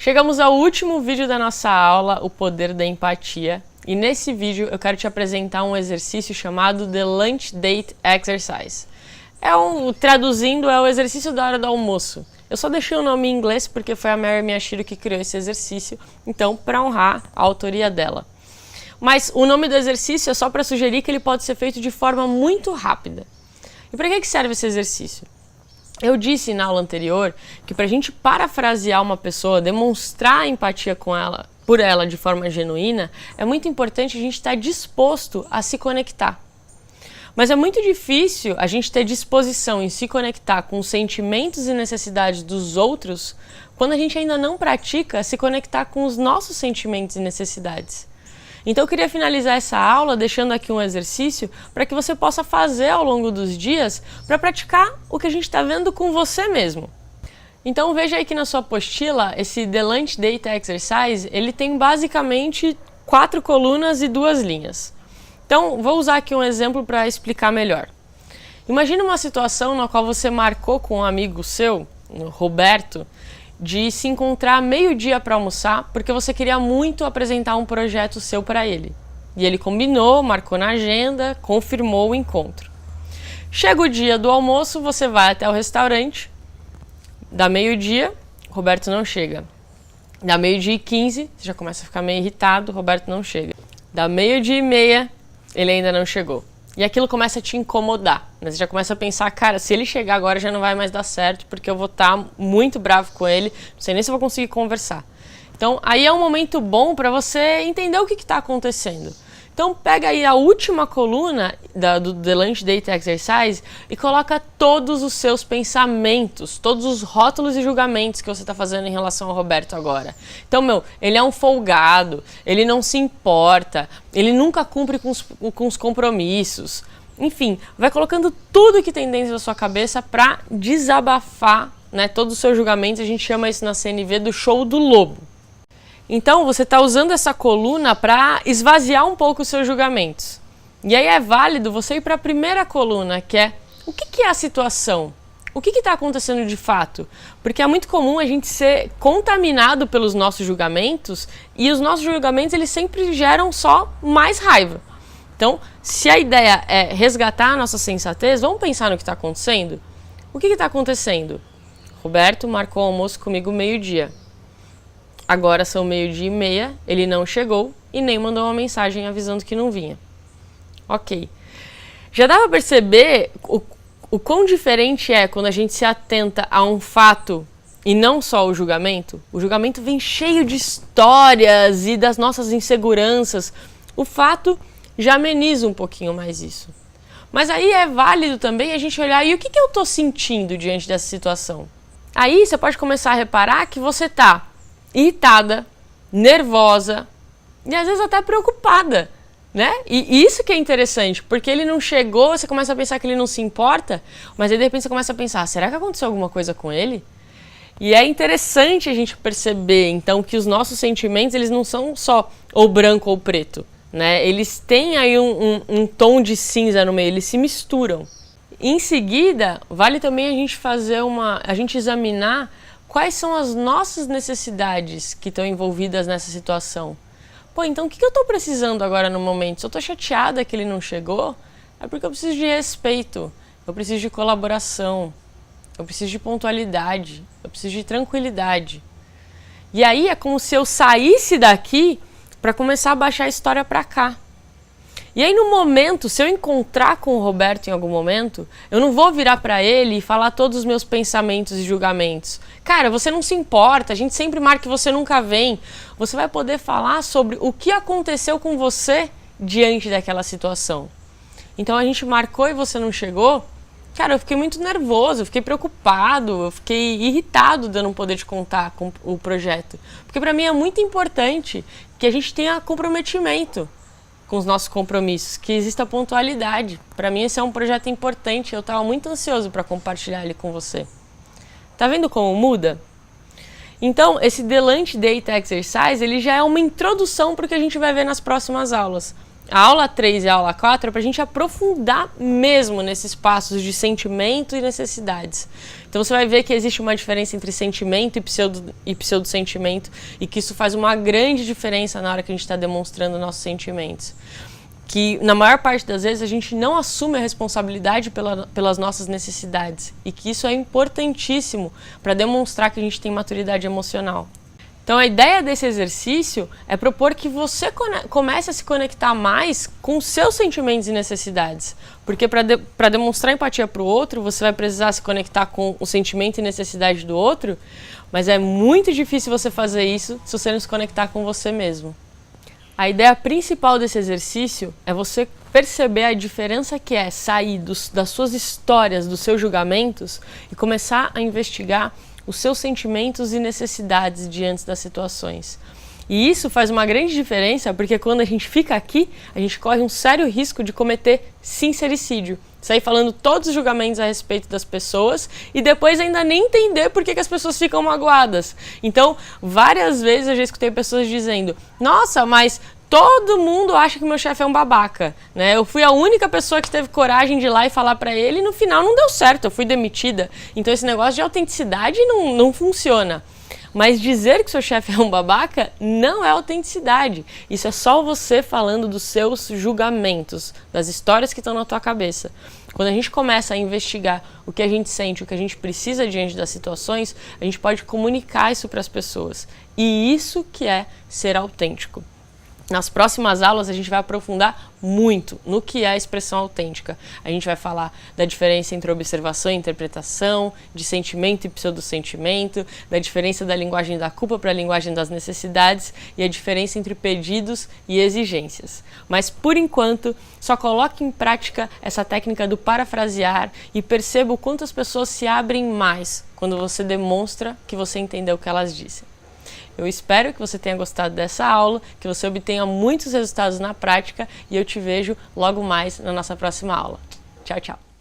Chegamos ao último vídeo da nossa aula, o poder da empatia. E nesse vídeo eu quero te apresentar um exercício chamado The Lunch Date Exercise. Traduzindo, é o exercício da hora do almoço. Eu só deixei o nome em inglês porque foi a Mary Miyashiro que criou esse exercício, então para honrar a autoria dela. Mas o nome do exercício é só para sugerir que ele pode ser feito de forma muito rápida. E para que serve esse exercício? Eu disse na aula anterior que para a gente parafrasear uma pessoa, demonstrar empatia por ela de forma genuína, é muito importante a gente estar disposto a se conectar. Mas é muito difícil a gente ter disposição em se conectar com os sentimentos e necessidades dos outros quando a gente ainda não pratica se conectar com os nossos sentimentos e necessidades. Então eu queria finalizar essa aula deixando aqui um exercício para que você possa fazer ao longo dos dias para praticar o que a gente está vendo com você mesmo. Então veja aí que na sua apostila, esse The Lunch Date Exercise, ele tem basicamente 4 colunas e 2 linhas. Então vou usar aqui um exemplo para explicar melhor. Imagine uma situação na qual você marcou com um amigo seu, o Roberto, de se encontrar meio-dia para almoçar, porque você queria muito apresentar um projeto seu para ele. E ele combinou, marcou na agenda, confirmou o encontro. Chega o dia do almoço, você vai até o restaurante, dá meio-dia, Roberto não chega. Dá meio-dia e 15, você já começa a ficar meio irritado, Roberto não chega. Dá meio-dia e meia, ele ainda não chegou. E aquilo começa a te incomodar, né? Você já começa a pensar, cara, se ele chegar agora já não vai mais dar certo, porque eu vou estar muito bravo com ele, não sei nem se eu vou conseguir conversar. Então, aí é um momento bom para você entender o que está acontecendo. Então, pega aí a última coluna do The Lunch Date Exercise e coloca todos os seus pensamentos, todos os rótulos e julgamentos que você está fazendo em relação ao Roberto agora. Então, ele é um folgado, ele não se importa, ele nunca cumpre com os compromissos. Enfim, vai colocando tudo que tem dentro da sua cabeça para desabafar, né, todos os seus julgamentos. A gente chama isso na CNV do show do lobo. Então, você está usando essa coluna para esvaziar um pouco os seus julgamentos. E aí é válido você ir para a primeira coluna, que é o que é a situação? O que está acontecendo de fato? Porque é muito comum a gente ser contaminado pelos nossos julgamentos e os nossos julgamentos eles sempre geram só mais raiva. Então, se a ideia é resgatar a nossa sensatez, vamos pensar no que está acontecendo? O que está acontecendo? Roberto marcou o almoço comigo meio-dia. Agora são meio-dia e meia, ele não chegou e nem mandou uma mensagem avisando que não vinha. Ok. Já dá para perceber o quão diferente é quando a gente se atenta a um fato e não só o julgamento? O julgamento vem cheio de histórias e das nossas inseguranças. O fato já ameniza um pouquinho mais isso. Mas aí é válido também a gente olhar, e o que eu estou sentindo diante dessa situação? Aí você pode começar a reparar que você está irritada, nervosa e às vezes até preocupada, né? E isso que é interessante, porque ele não chegou, você começa a pensar que ele não se importa, mas aí de repente você começa a pensar, será que aconteceu alguma coisa com ele? E é interessante a gente perceber, então, que os nossos sentimentos, eles não são só ou branco ou preto, né? Eles têm aí um tom de cinza no meio, eles se misturam. Em seguida, vale também a gente examinar quais são as nossas necessidades que estão envolvidas nessa situação. Pô, então o que eu estou precisando agora no momento? Se eu estou chateada que ele não chegou, é porque eu preciso de respeito, eu preciso de colaboração, eu preciso de pontualidade, eu preciso de tranquilidade. E aí é como se eu saísse daqui para começar a baixar a história para cá. E aí no momento, se eu encontrar com o Roberto em algum momento, eu não vou virar para ele e falar todos os meus pensamentos e julgamentos. Cara, você não se importa, a gente sempre marca que você nunca vem. Você vai poder falar sobre o que aconteceu com você diante daquela situação. Então a gente marcou e você não chegou. Cara, eu fiquei muito nervoso, eu fiquei preocupado, eu fiquei irritado de eu não poder te contar com o projeto. Porque para mim é muito importante que a gente tenha comprometimento com os nossos compromissos, que exista pontualidade. Para mim esse é um projeto importante, eu estava muito ansioso para compartilhar ele com você. Tá vendo como muda? Então, esse The Lunch Date Exercise, ele já é uma introdução para o que a gente vai ver nas próximas aulas. A aula 3 e a aula 4 é para a gente aprofundar mesmo nesses passos de sentimento e necessidades. Então você vai ver que existe uma diferença entre sentimento e pseudo-sentimento e que isso faz uma grande diferença na hora que a gente está demonstrando nossos sentimentos. Que na maior parte das vezes a gente não assume a responsabilidade pelas nossas necessidades e que isso é importantíssimo para demonstrar que a gente tem maturidade emocional. Então a ideia desse exercício é propor que você comece a se conectar mais com seus sentimentos e necessidades. Porque para demonstrar empatia para o outro, você vai precisar se conectar com o sentimento e necessidade do outro, mas é muito difícil você fazer isso se você não se conectar com você mesmo. A ideia principal desse exercício é você perceber a diferença que é sair das suas histórias, dos seus julgamentos e começar a investigar os seus sentimentos e necessidades diante das situações. E isso faz uma grande diferença porque quando a gente fica aqui, a gente corre um sério risco de cometer sincericídio. Sair falando todos os julgamentos a respeito das pessoas e depois ainda nem entender por que as pessoas ficam magoadas. Então, várias vezes eu já escutei pessoas dizendo: nossa, mas todo mundo acha que meu chefe é um babaca, né? Eu fui a única pessoa que teve coragem de ir lá e falar pra ele e no final não deu certo, eu fui demitida. Então esse negócio de autenticidade não funciona. Mas dizer que seu chefe é um babaca não é autenticidade. Isso é só você falando dos seus julgamentos, das histórias que estão na tua cabeça. Quando a gente começa a investigar o que a gente sente, o que a gente precisa diante das situações, a gente pode comunicar isso para as pessoas. E isso que é ser autêntico. Nas próximas aulas a gente vai aprofundar muito no que é a expressão autêntica. A gente vai falar da diferença entre observação e interpretação, de sentimento e pseudo-sentimento, da diferença da linguagem da culpa para a linguagem das necessidades e a diferença entre pedidos e exigências. Mas por enquanto, só coloque em prática essa técnica do parafrasear e perceba o quanto as pessoas se abrem mais quando você demonstra que você entendeu o que elas dizem. Eu espero que você tenha gostado dessa aula, que você obtenha muitos resultados na prática e eu te vejo logo mais na nossa próxima aula. Tchau, tchau!